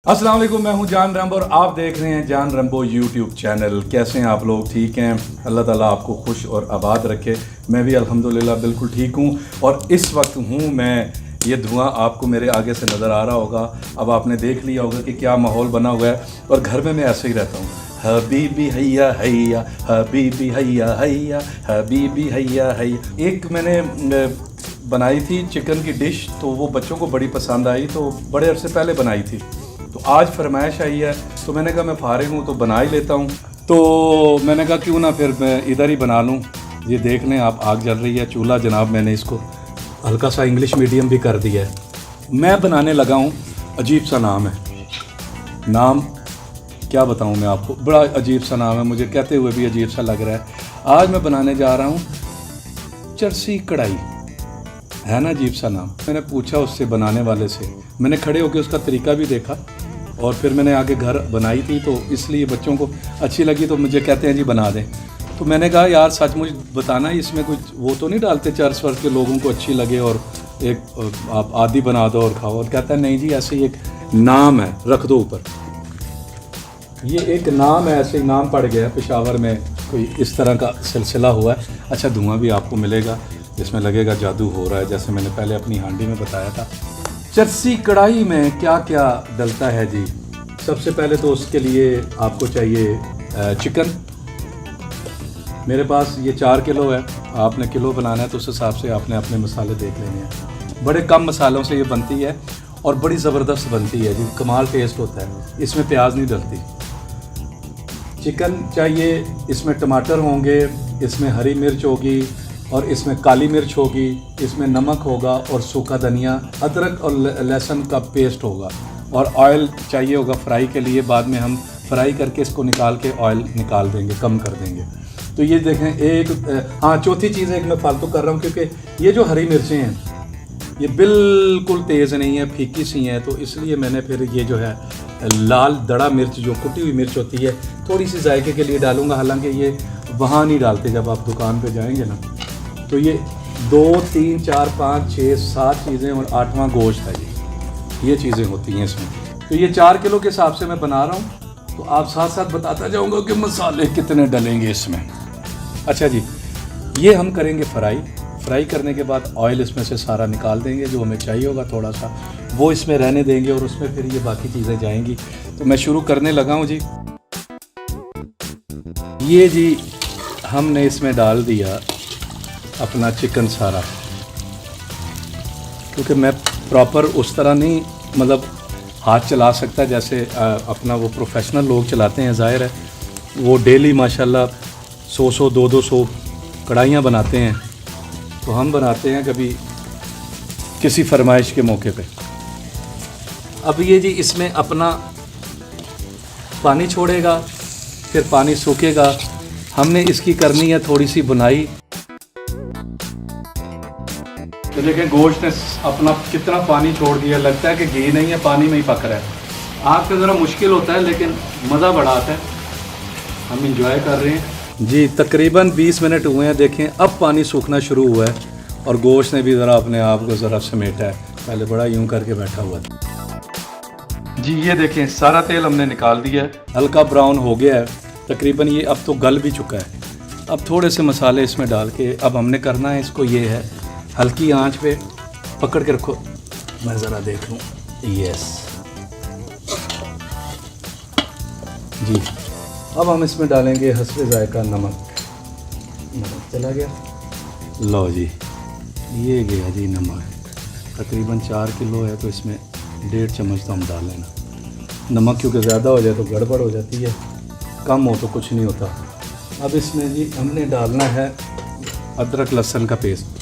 अस्सलाम वालेकुम, मैं हूं जान रंबो और आप देख रहे हैं जान रंबो यूट्यूब चैनल। कैसे हैं आप लोग? ठीक हैं? अल्लाह ताला आपको खुश और आबाद रखे। मैं भी अल्हम्दुलिल्लाह बिल्कुल ठीक हूं। और इस वक्त हूं मैं, ये धुआं आपको मेरे आगे से नज़र आ रहा होगा। अब आपने देख लिया होगा कि क्या माहौल बना हुआ है। और घर में मैं ऐसे ही रहता हूँ, हबीबी हैया हैया, हबीबी हैया हैया, हबीबी हैया हैया। एक मैंने बनाई थी चिकन की डिश, तो वो बच्चों को बड़ी पसंद आई, तो बड़े अरसे पहले बनाई थी। तो आज फरमाइश आई है, तो मैंने कहा मैं फारिग हूँ तो बना ही लेता हूँ। तो मैंने कहा क्यों ना फिर मैं इधर ही बना लूँ। ये देख लें आप, आग जल रही है। चूल्हा जनाब मैंने इसको हल्का सा इंग्लिश मीडियम भी कर दिया है। मैं बनाने लगा हूँ, अजीब सा नाम है। नाम क्या बताऊँ मैं आपको, बड़ा अजीब सा नाम है, मुझे कहते हुए भी अजीब सा लग रहा है। आज मैं बनाने जा रहा हूँ चरसी कढ़ाई। है ना अजीब सा नाम। मैंने पूछा उससे, बनाने वाले से, मैंने खड़े होकर उसका तरीका भी देखा और फिर मैंने आगे घर बनाई थी, तो इसलिए बच्चों को अच्छी लगी तो मुझे कहते हैं जी बना दें। तो मैंने कहा यार सचमुच बताना, इसमें कुछ वो तो नहीं डालते चर्च वर्च के लोगों को अच्छी लगे और एक आप आदि बना दो और खाओ। और कहता है नहीं जी, ऐसे ही एक नाम है, रख दो ऊपर। ये एक नाम है, ऐसे ही नाम पड़ गया है। पेशावर में कोई इस तरह का सिलसिला हुआ है। अच्छा, धुआं भी आपको मिलेगा, इसमें लगेगा जादू हो रहा है, जैसे मैंने पहले अपनी हांडी में बताया था। चरसी कढ़ाई में क्या क्या डलता है जी? सबसे पहले तो उसके लिए आपको चाहिए चिकन। मेरे पास ये 4 किलो है। आपने किलो बनाना है तो उस हिसाब से आपने अपने मसाले देख लेने हैं। बड़े कम मसालों से ये बनती है और बड़ी ज़बरदस्त बनती है जी, कमाल टेस्ट होता है। इसमें प्याज नहीं डलती। चिकन चाहिए, इसमें टमाटर होंगे, इसमें हरी मिर्च होगी और इसमें काली मिर्च होगी, इसमें नमक होगा और सूखा धनिया, अदरक और लहसुन का पेस्ट होगा। और ऑयल चाहिए होगा फ्राई के लिए। बाद में हम फ्राई करके इसको निकाल के ऑयल निकाल देंगे, कम कर देंगे। तो ये देखें एक, हाँ चौथी चीज़ एक मैं फालतू कर रहा हूँ, क्योंकि ये जो हरी मिर्चें हैं ये बिल्कुल तेज़ नहीं है, फीकी सी हैं। तो इसलिए मैंने फिर ये जो है लाल दड़ा मिर्च, जो कुटी हुई मिर्च होती है, थोड़ी सी जायके के लिए डालूँगा। हालांकि ये वहाँ नहीं डालते, जब आप दुकान पे जाएंगे ना। तो ये 2, 3, 4, 5, 6, 7 चीज़ें और 8वां गोश्त है ये चीज़ें होती हैं इसमें। तो ये 4 किलो के हिसाब से मैं बना रहा हूँ, तो आप साथ साथ बताता जाऊँगा कि मसाले कितने डलेंगे इसमें। अच्छा जी, ये हम करेंगे फ्राई करने के बाद ऑयल इसमें से सारा निकाल देंगे। जो हमें चाहिए होगा थोड़ा सा वो इसमें रहने देंगे और उसमें फिर ये बाकी चीज़ें जाएंगी। तो मैं शुरू करने लगा हूँ जी। ये जी हमने इसमें डाल दिया अपना चिकन सारा, क्योंकि मैं प्रॉपर उस तरह नहीं, मतलब हाथ चला सकता जैसे अपना वो प्रोफेशनल लोग चलाते हैं। ज़ाहिर है वो डेली माशाल्लाह 100 200 कढ़ाइयाँ बनाते हैं, तो हम बनाते हैं कभी किसी फरमाइश के मौके पे। अब ये जी इसमें अपना पानी छोड़ेगा, फिर पानी सूखेगा। हमने इसकी करनी है थोड़ी सी बुनाई। तो देखें गोश्त ने अपना कितना पानी छोड़ दिया, लगता है कि घी नहीं है, पानी में ही पक रहा है। आग पे ज़रा मुश्किल होता है लेकिन मज़ा बड़ा आता है। हम इंजॉय कर रहे हैं जी। तकरीबन 20 मिनट हुए हैं। देखें अब पानी सूखना शुरू हुआ है और गोश्त ने भी ज़रा अपने आप को ज़रा समेटा है। पहले बड़ा यूं करके बैठा हुआ था जी। ये देखें सारा तेल हमने निकाल दिया है, हल्का ब्राउन हो गया है तकरीबन। ये अब तो गल भी चुका है। अब थोड़े से मसाले इसमें डाल के अब हमने करना है इसको, ये है हल्की आंच पे पकड़ के रखो, मैं ज़रा देख लूँ। यस जी। अब हम इसमें डालेंगे हस्बे जायका नमक। चला गया, लो जी ये गया जी नमक। तकरीबन 4 किलो है तो इसमें 1.5 चम्मच तो हम डाल लेना नमक, क्योंकि ज़्यादा हो जाए तो गड़बड़ हो जाती है, कम हो तो कुछ नहीं होता। अब इसमें जी हमने डालना है अदरक लहसुन का पेस्ट।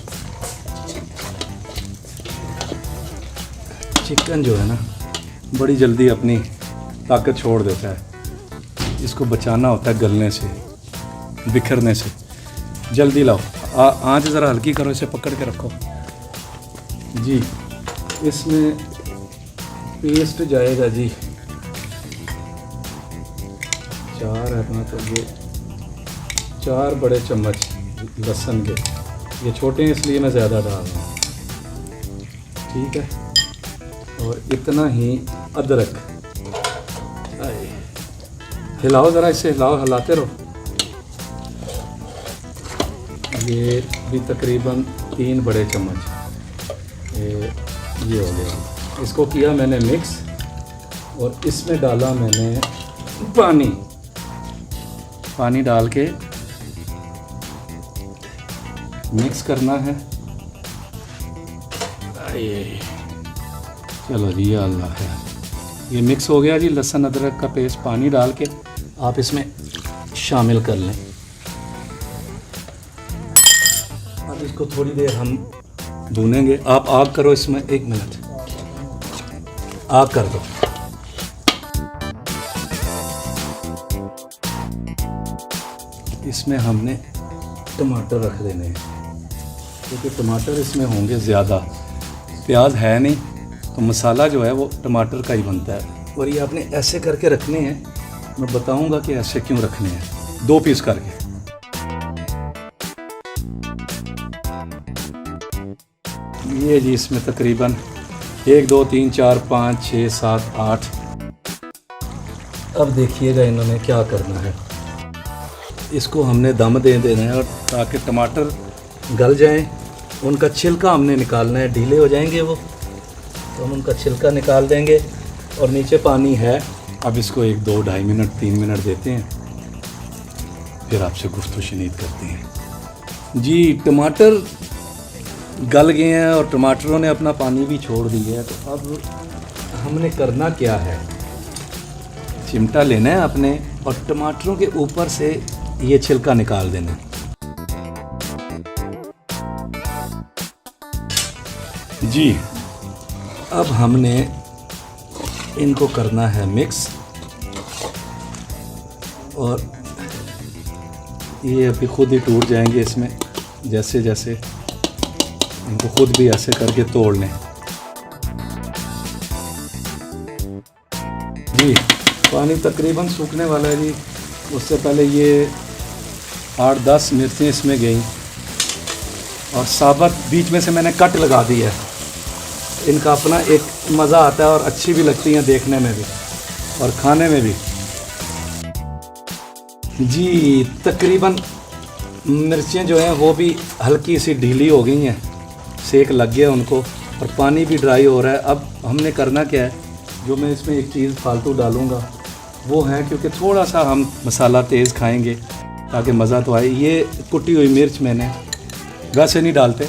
चिकन जो है ना बड़ी जल्दी अपनी ताकत छोड़ देता है, इसको बचाना होता है गलने से, बिखरने से। जल्दी लाओ, आँच ज़रा हल्की करो, इसे पकड़ के रखो जी। इसमें पेस्ट जाएगा जी 4 है ना, तो ये 4 बड़े चम्मच लहसुन के। ये छोटे हैं इसलिए मैं ज़्यादा डाल रहा हूँ, ठीक है। और इतना ही अदरक, हिलाओ ज़रा, इसे हिलाओ, हिलाते रहो। ये भी तकरीबन 3 बड़े चम्मच ये हो गया। इसको किया मैंने मिक्स और इसमें डाला मैंने पानी डाल के मिक्स करना है। ये चलो जी, या अल्लाह है, ये मिक्स हो गया जी। लहसुन अदरक का पेस्ट पानी डाल के आप इसमें शामिल कर लें। अब इसको थोड़ी देर हम भूनेंगे। आप आग करो इसमें, 1 मिनट आग कर दो। इसमें हमने टमाटर रख देने हैं क्योंकि टमाटर इसमें होंगे ज़्यादा। प्याज है नहीं तो मसाला जो है वो टमाटर का ही बनता है। और ये आपने ऐसे करके रखने हैं, मैं बताऊंगा कि ऐसे क्यों रखने हैं, 2 पीस करके। ये जी इसमें तकरीबन 1 2 3 4 5 6 7 8। अब देखिएगा इन्होंने क्या करना है। इसको हमने दम दे देना है और ताकि टमाटर गल जाएं। उनका छिलका हमने निकालना है, ढीले हो जाएंगे वो, तो हम उनका छिलका निकाल देंगे। और नीचे पानी है। अब इसको 1 2 2.5 मिनट 3 मिनट देते हैं, फिर आपसे गुफ्तगू शनीद करते हैं। जी टमाटर गल गए हैं और टमाटरों ने अपना पानी भी छोड़ दिया है। तो अब हमने करना क्या है, चिमटा लेना है अपने और टमाटरों के ऊपर से ये छिलका निकाल देना। जी अब हमने इनको करना है मिक्स। और ये अभी खुद ही टूट जाएंगे इसमें, जैसे जैसे इनको खुद भी ऐसे करके तोड़ लें। जी पानी तकरीबन सूखने वाला है जी। उससे पहले ये 8-10 मिर्चें इसमें गई और साबुत बीच में से मैंने कट लगा दी है। इनका अपना एक मज़ा आता है और अच्छी भी लगती हैं देखने में भी और खाने में भी। जी तकरीबन मिर्चें जो हैं वो भी हल्की सी ढीली हो गई हैं, सेक लग गया उनको और पानी भी ड्राई हो रहा है। अब हमने करना क्या है, जो मैं इसमें एक चीज़ फालतू डालूँगा वो है, क्योंकि थोड़ा सा हम मसाला तेज़ खाएंगे ताकि मज़ा तो आए। ये कुटी हुई मिर्च मैंने, वैसे नहीं डालते,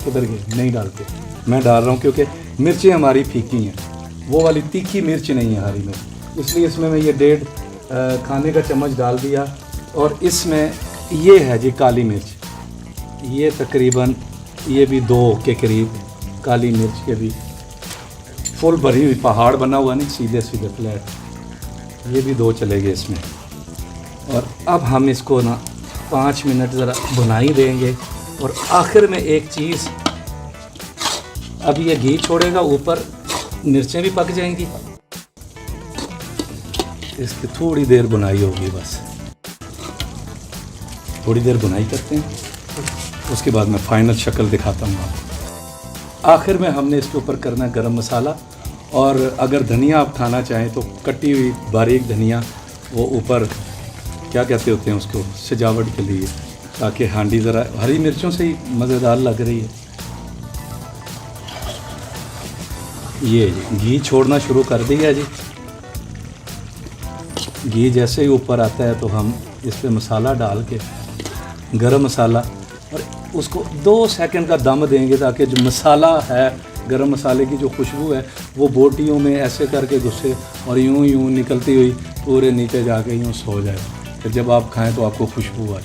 किधर गए, नहीं डालते, मैं डाल रहा हूँ क्योंकि मिर्चें हमारी फीकी हैं, वो वाली तीखी मिर्च नहीं है हरी मिर्च, इसलिए इसमें मैं ये 1.5 खाने का चम्मच डाल दिया। और इसमें ये है जी काली मिर्च, ये तकरीबन ये भी 2 के करीब काली मिर्च के भी फुल भरी हुई पहाड़ बना हुआ, नहीं सीधे सीधे फ्लैट, ये भी 2 चलेंगे इसमें। और अब हम इसको ना 5 मिनट ज़रा भुनाई देंगे। और आखिर में एक चीज़, अब ये घी छोड़ेगा ऊपर, मिर्चें भी पक जाएंगी, इसकी थोड़ी देर भुनाई होगी, बस थोड़ी देर भुनाई करते हैं, उसके बाद मैं फ़ाइनल शक्ल दिखाता हूँ आपको। आखिर में हमने इसके ऊपर करना है गरम मसाला, और अगर धनिया आप खाना चाहें तो कटी हुई बारीक धनिया वो ऊपर, क्या कहते होते हैं उसको, सजावट के लिए, ताकि हांडी ज़रा हरी मिर्चों से ही मज़ेदार लग रही है। ये घी छोड़ना शुरू कर दिया जी। घी जैसे ही ऊपर आता है तो हम इस पे मसाला डाल के, गरम मसाला, और उसको 2 सेकंड का दम देंगे ताकि जो मसाला है, गरम मसाले की जो खुशबू है वो बोटियों में ऐसे करके घुसे और यूं यूं निकलती हुई पूरे नीचे जाके यूं सो जाए, फिर जब आप खाएं तो आपको खुशबू आए।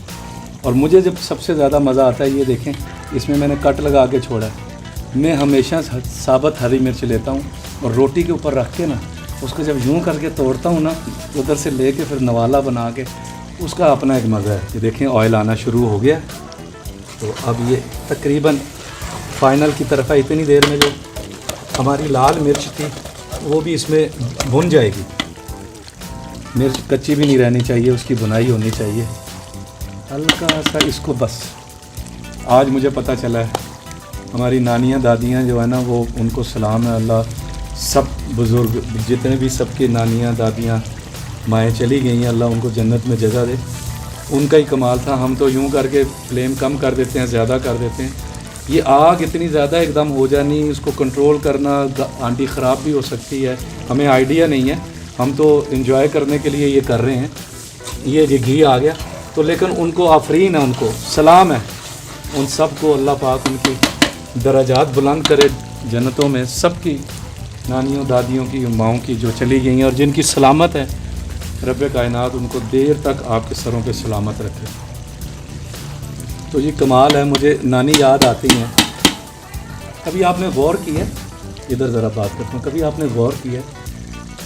और मुझे जब सबसे ज़्यादा मज़ा आता है, ये देखें इसमें मैंने कट लगा के छोड़ा है। मैं हमेशा साबुत हरी मिर्च लेता हूँ और रोटी के ऊपर रख के ना, उसको जब यूं करके तोड़ता हूँ ना, उधर से लेके फिर नवाला बना के, उसका अपना एक मज़ा है। ये देखें ऑयल आना शुरू हो गया, तो अब ये तकरीबन फ़ाइनल की तरफ है। इतनी देर में जो हमारी लाल मिर्च थी वो भी इसमें भुन जाएगी। मिर्च कच्ची भी नहीं रहनी चाहिए, उसकी भुनाई होनी चाहिए हल्का सा। इसको बस आज मुझे पता चला है, हमारी नानियाँ दादियाँ जो है ना, वो उनको सलाम है, अल्लाह सब बुज़ुर्ग जितने भी सबकी नानियाँ दादियाँ माएँ चली गई हैं, अल्लाह उनको जन्नत में जगह दे। उनका ही कमाल था, हम तो यूँ करके फ्लेम कम कर देते हैं, ज़्यादा कर देते हैं। ये आग इतनी ज़्यादा एकदम हो जानी, इसको कंट्रोल करना, आंटी ख़राब भी हो सकती है, हमें आइडिया नहीं है। हम तो एंजॉय करने के लिए ये कर रहे हैं। ये घी आ गया तो, लेकिन उनको आफरीन है, उनको सलाम है, उन सब को अल्लाह पाक उनकी दराजात बुलंद करे जन्नतों में, सबकी नानियों दादियों की माओं की जो चली गई हैं और जिनकी सलामत है, रब कायनात उनको देर तक आपके सरों पे सलामत रखे। तो ये कमाल है, मुझे नानी याद आती हैं। कभी आपने गौर किया, इधर ज़रा बात करता हूँ, कभी आपने गौर किया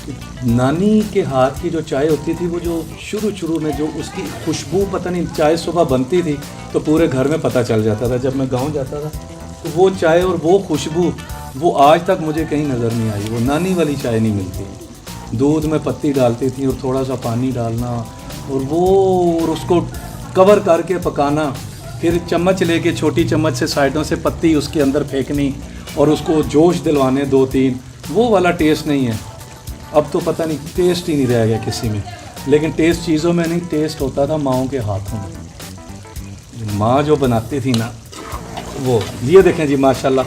कि नानी के हाथ की जो चाय होती थी, वो जो शुरू में जो उसकी खुशबू, पता नहीं, चाय सुबह बनती थी तो पूरे घर में पता चल जाता था। जब मैं गांव जाता था तो वो चाय और वो खुशबू, वो आज तक मुझे कहीं नज़र नहीं आई। वो नानी वाली चाय नहीं मिलती। दूध में पत्ती डालती थी और थोड़ा सा पानी डालना और उसको कवर करके पकाना, फिर चम्मच लेके छोटी चम्मच से साइडों से पत्ती उसके अंदर फेंकनी और उसको जोश दिलवाने 2-3, वो वाला टेस्ट नहीं है। अब तो पता नहीं, टेस्ट ही नहीं रह गया किसी में। लेकिन टेस्ट चीज़ों में नहीं, टेस्ट होता था माओं के हाथों में। माँ जो बनाती थी ना, वो ये देखें जी माशाल्लाह,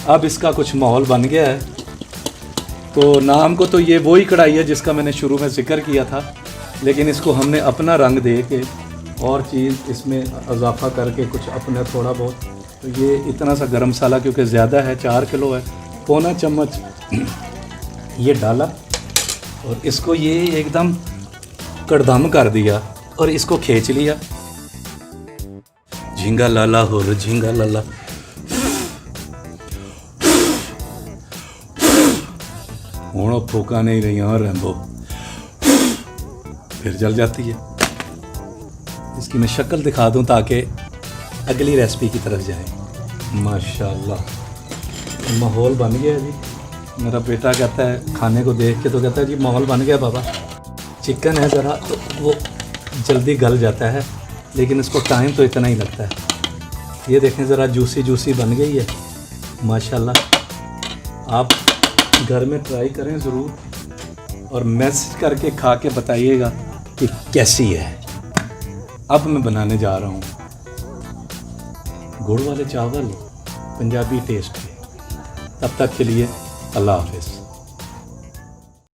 अब इसका कुछ माहौल बन गया है। तो नाम को तो ये वही कढ़ाई है जिसका मैंने शुरू में जिक्र किया था, लेकिन इसको हमने अपना रंग दे के और चीज़ इसमें इजाफा करके कुछ अपने थोड़ा बहुत, तो ये इतना सा गरम मसाला क्योंकि ज़्यादा है, 4 किलो है, पौना चम्मच ये डाला और इसको ये एकदम कड़दम कर दिया और इसको खींच लिया। झींगा लाला हो रे झींगा लाला, होना फूका नहीं रही और रैम्बो फिर जल जाती है। इसकी मैं शक्ल दिखा दूं ताकि अगली रेसिपी की तरफ जाए। माशाल्लाह माहौल बन गया जी। मेरा बेटा कहता है, खाने को देख के तो कहता है जी माहौल बन गया बाबा। चिकन है ज़रा तो वो जल्दी गल जाता है, लेकिन इसको टाइम तो इतना ही लगता है। ये देखें ज़रा जूसी जूसी बन गई है माशाल्लाह। आप घर में ट्राई करें ज़रूर और मैसेज करके खा के बताइएगा कि कैसी है। अब मैं बनाने जा रहा हूँ गुड़ वाले चावल पंजाबी टेस्ट के। तब तक के लिए अल्लाह हाफ़िज़।